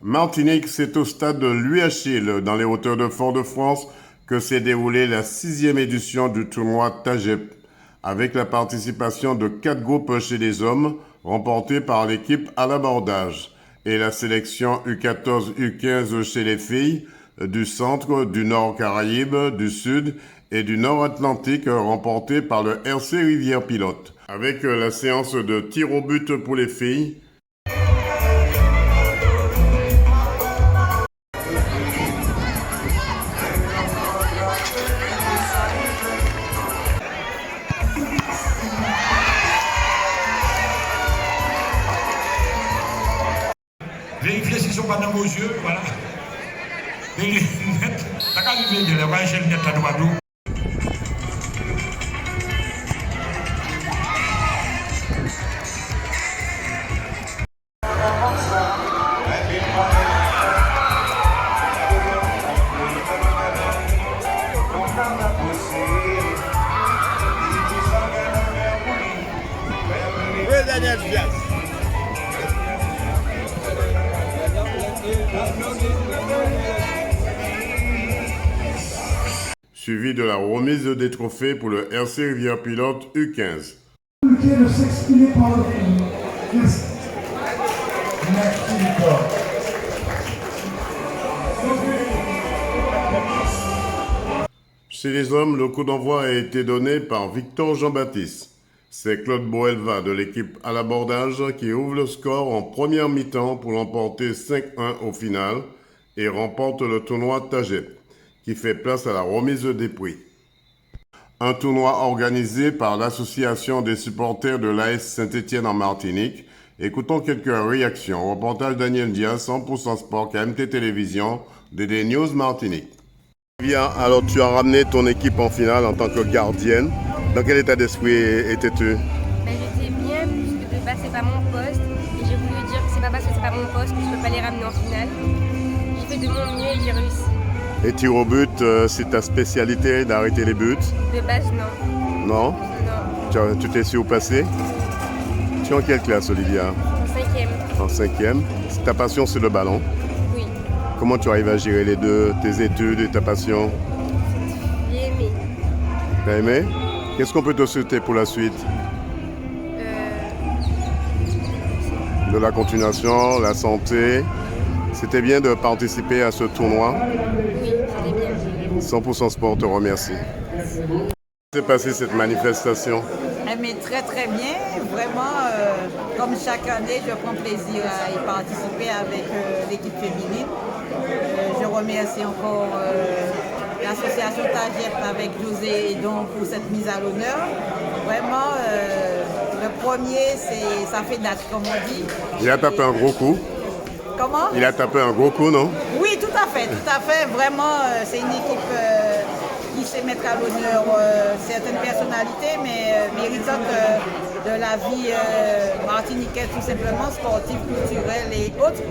Martinique, c'est au stade de l'UHIL, dans les hauteurs de Fort-de-France, que s'est déroulée la 6e édition du tournoi TAGEP, avec la participation de 4 groupes chez les hommes, remportés par l'équipe à l'abordage, et la sélection U14, U15 chez les filles, du centre, du nord Caraïbes, du sud et du nord Atlantique, remportée par le RC Rivière Pilote, avec la séance de tir au but pour les filles. Vérifier s'ils ne sont pas dans vos yeux, voilà. Les lunettes, t'as qu'à lever de là, j'ai les lunettes à droite. Daniel Diaz. Suivi de la remise des trophées pour le RC Rivière Pilote U15. De s'exprimer par le film. Merci. Merci Victor. Chez les hommes, le coup d'envoi a été donné par Victor Jean-Baptiste. C'est Claude Boelva de l'équipe à l'abordage qui ouvre le score en première mi-temps pour l'emporter 5-1 au final et remporte le tournoi TAGEP, qui fait place à la remise des prix. Un tournoi organisé par l'association des supporters de l'AS Saint-Étienne en Martinique. Écoutons quelques réactions. Reportage Daniel Diaz, 100% Sport, KMT Télévision, DD News Martinique. Bien, alors tu as ramené ton équipe en finale en tant que gardienne. Dans quel état d'esprit étais-tu? J'étais bien, puisque de base c'est pas mon poste. Et j'ai voulu dire que c'est pas parce que c'est pas mon poste que je peux pas les ramener en finale. J'ai fait de mon mieux et j'ai réussi. Et tir au but, c'est ta spécialité d'arrêter les buts? De base, non. Non? Non. Tu t'es su où passer? Tu es en quelle classe, Olivia? En cinquième. En 5e. Ta passion, c'est le ballon. Oui. Comment tu arrives à gérer les deux, tes études et ta passion? J'ai aimé. T'as aimé? Qu'est-ce qu'on peut te souhaiter pour la suite? De la continuation, la santé. C'était bien de participer à ce tournoi. Oui, c'était bien. 100% Sport te remercie. Comment s'est passée cette manifestation? Mais très très bien, vraiment, comme chaque année, je prends plaisir à y participer avec l'équipe féminine. Je remercie encore l'association TAGEP avec José et donc pour cette mise à l'honneur. Vraiment, le premier, ça fait date, comme on dit. Il a tapé un gros coup. Comment? Il a tapé un gros coup, non? Oui, tout à fait, tout à fait. Vraiment, c'est une équipe qui sait mettre à l'honneur certaines personnalités, mais méritantes de la vie martiniquaise, tout simplement, sportive, culturelle et autres.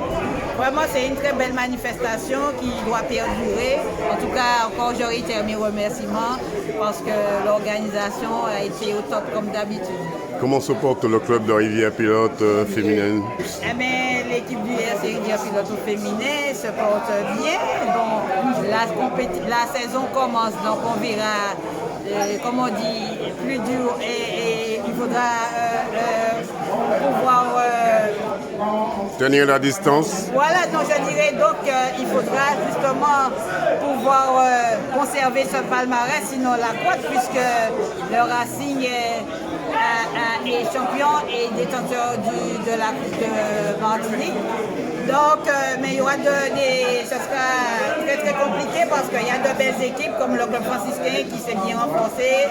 Vraiment, c'est une très belle manifestation qui doit perdurer. En tout cas, encore, je réitère mes remerciements parce que l'organisation a été au top comme d'habitude. Comment se porte le club de Rivière Pilote féminine? Eh bien, l'équipe du RC Rivière Pilote féminin se porte bien. Bon, la saison commence, donc on verra, comme on dit, plus dur et il faudra pouvoir... tenir la distance. Voilà, donc je dirais donc il faudra justement pouvoir conserver ce palmarès, sinon la croître, puisque le Racing est champion et détenteur de la Coupe de Martinique. Donc, mais il y aura ce sera très très compliqué parce qu'il y a de belles équipes comme le club franciscain qui s'est bien renforcé.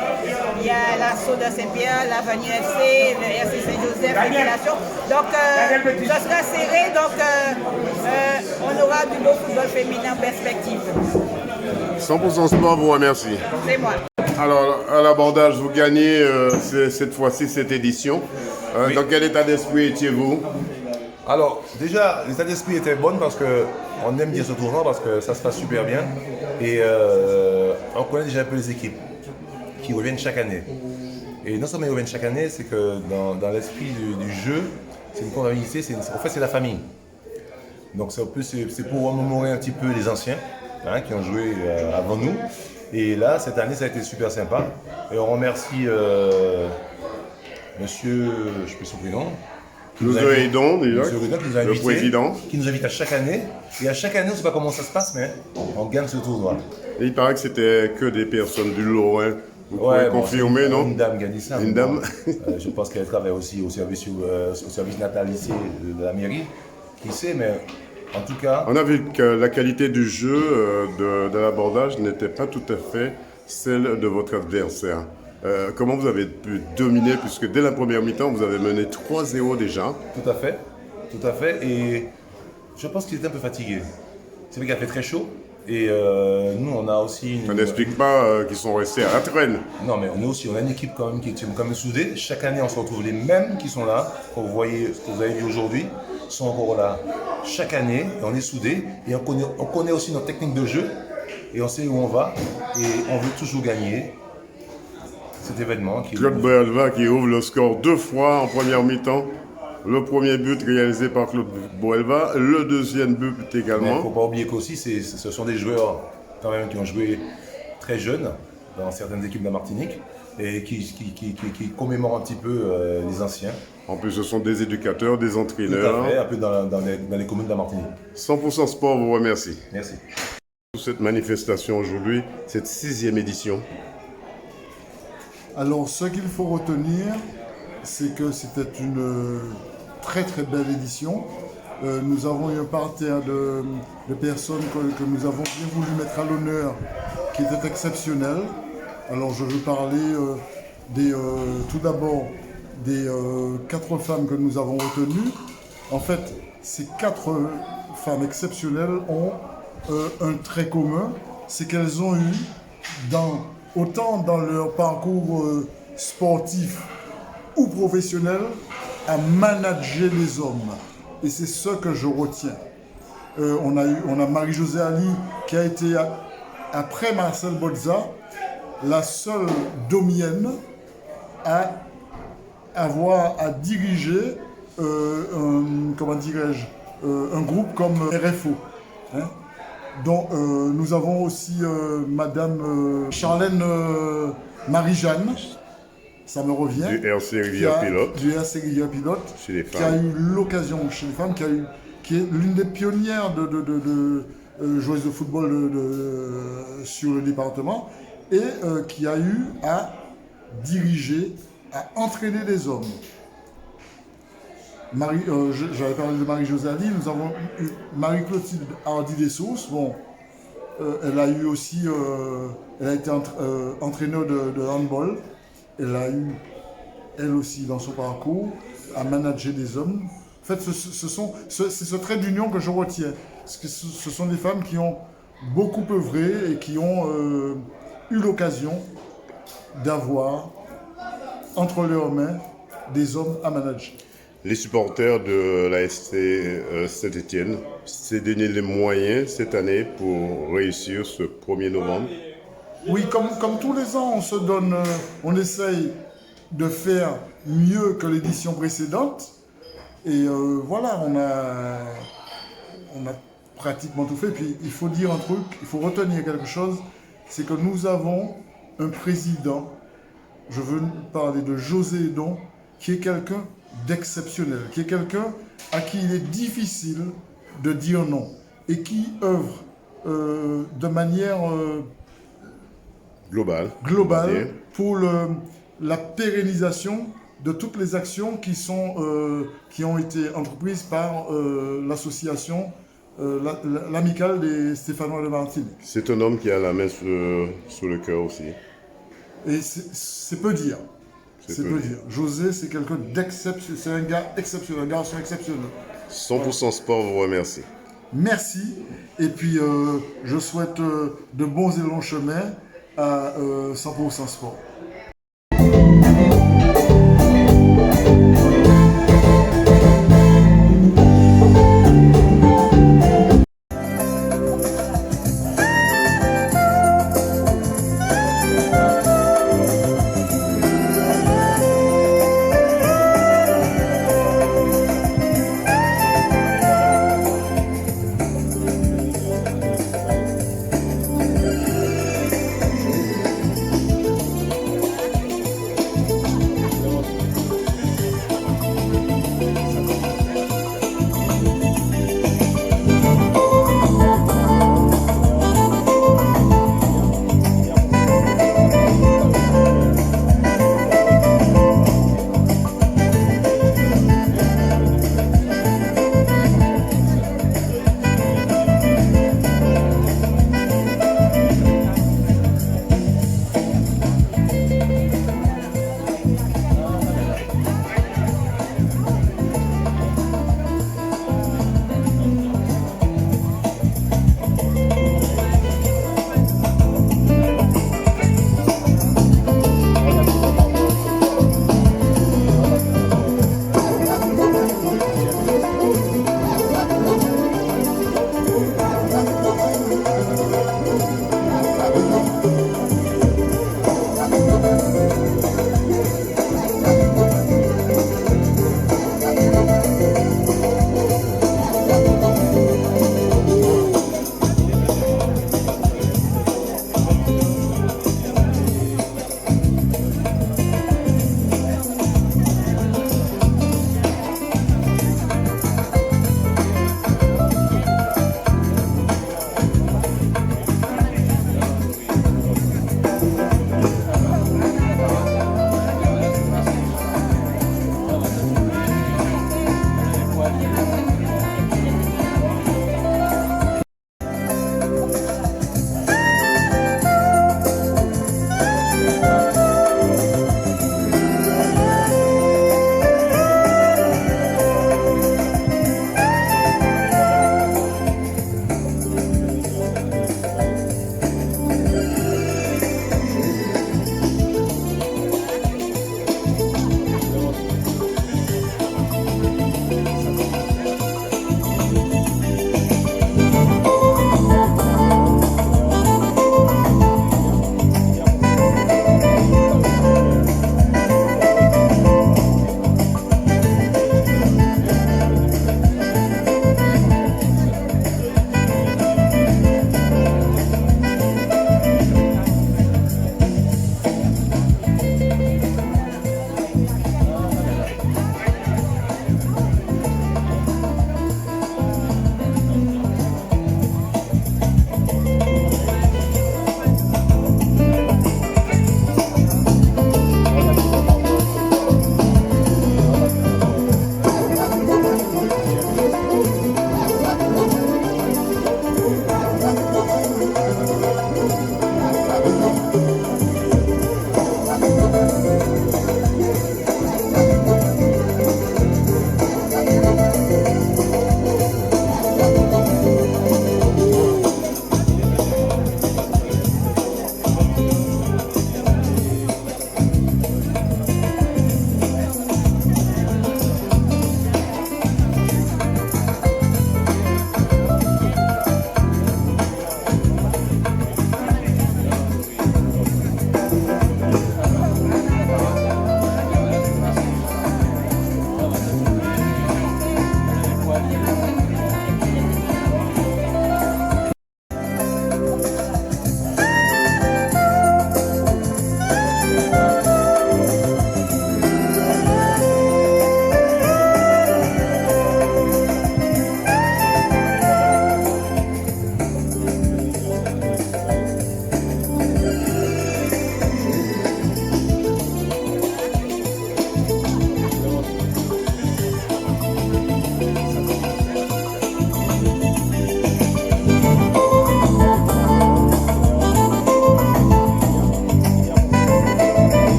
Il y a l'Assaut de Saint-Pierre, l'Avenue FC, le RC Saint-Joseph, l'Émulation. Donc, ce sera serré. Donc, on aura du beau football féminin en perspective. 100% Sport vous remercie. C'est moi. Alors, à l'abordage, vous gagnez cette fois-ci cette édition. Oui. Dans quel état d'esprit étiez-vous? Alors, déjà, l'état d'esprit était bon parce qu'on aime dire ce tournoi parce que ça se passe super bien. Et on connaît déjà un peu les équipes qui reviennent chaque année. Et non seulement ils reviennent chaque année, c'est que dans l'esprit du jeu, c'est une convivialité, en fait c'est la famille. Donc c'est pour remémorer un petit peu les anciens qui ont joué avant nous. Et là, cette année, ça a été super sympa. Et on remercie monsieur, je ne sais plus son prénom, Nous aidons déjà, Monsieur Rudin, qui nous a le invités, président. qui nous invite à chaque année. Et à chaque année, on ne sait pas comment ça se passe, mais on gagne ce tournoi. Et il paraît que c'était que des personnes du Lorrain. Vous pouvez confirmer, non? Une dame qui a dit ça. Une dame. Je pense qu'elle travaille aussi au service natalice de la mairie. Qui sait, mais en tout cas... On a vu que la qualité du jeu de l'abordage n'était pas tout à fait celle de votre adversaire. Comment vous avez pu dominer, puisque dès la première mi-temps, vous avez mené 3-0 déjà. Tout à fait. Et je pense qu'il était un peu fatigué. C'est vrai qu'il a fait très chaud. Et nous, on a aussi Ça n'explique pas qu'ils sont restés à la traîne. Non, mais on a une équipe quand même qui est quand même soudée. Chaque année, on se retrouve les mêmes qui sont là. Quand vous voyez ce que vous avez vu aujourd'hui, sont encore là chaque année. Et on est soudés. Et on connaît aussi notre technique de jeu. Et on sait où on va. Et on veut toujours gagner cet événement. Claude Boelva qui ouvre le score 2 fois en première mi-temps. Le premier but réalisé par Claude Boelva, le deuxième but Mais il également. ne faut pas oublier qu'aussi, ce sont des joueurs quand même qui ont joué très jeunes dans certaines équipes de la Martinique et qui commémorent un petit peu les anciens. En plus, ce sont des éducateurs, des Tout entraîneurs. à fait, un peu dans les communes de la Martinique. 100% Sport vous remercie. Merci. Pour cette manifestation aujourd'hui, cette 6e édition. Alors, ce qu'il faut retenir, c'est que c'était une très très belle édition. Nous avons eu un parterre de personnes que nous avons bien voulu mettre à l'honneur, qui était exceptionnel. Alors, je veux parler tout d'abord des 4 femmes que nous avons retenues. En fait, ces 4 femmes exceptionnelles ont un trait commun, c'est qu'elles ont eu, autant dans leur parcours sportif ou professionnel, à manager les hommes. Et c'est ce que je retiens. On a Marie-Josée Ali qui a été, après Marcel Bozza, la seule domienne à avoir à diriger un groupe comme RFO. Hein. Donc, nous avons aussi Madame Charlène Marie-Jeanne, ça me revient. Du RC Rivière Pilote. Du RC Rivière Pilote. Chez les qui a femmes. eu l'occasion chez les femmes, qui est l'une des pionnières de joueuses de football sur le département et qui a eu à diriger, à entraîner des hommes. J'avais parlé de Marie-Josée Ali, nous avons eu Marie-Clotilde Hardy-Dessources. Bon, elle a eu aussi, elle a été entraîneur de handball. Elle a eu, elle aussi, dans son parcours, à manager des hommes. En fait, c'est ce trait d'union que je retiens. Parce que ce sont des femmes qui ont beaucoup œuvré et qui ont eu l'occasion d'avoir entre leurs mains des hommes à manager. Les supporters de la SC Saint-Étienne s'est donné les moyens cette année pour réussir ce 1er novembre. Oui, comme tous les ans, on essaye de faire mieux que l'édition précédente. Et voilà, on a pratiquement tout fait. Puis il faut dire un truc, il faut retenir quelque chose, c'est que nous avons un président, je veux parler de José Edon, qui est quelqu'un d'exceptionnel, qui est quelqu'un à qui il est difficile de dire non et qui œuvre de manière Global. Pour la pérennisation de toutes les actions qui ont été entreprises par l'association, l'amicale des Stéphanois de Martinique. C'est un homme qui a la main sur le cœur aussi. Et c'est peu dire. C'est peu dire. José, c'est quelqu'un d'exceptionnel, c'est un gars exceptionnel, un garçon exceptionnel. 100% Sport vous remercie. Merci. Et puis, je souhaite de bons et longs chemins à 100% Sport.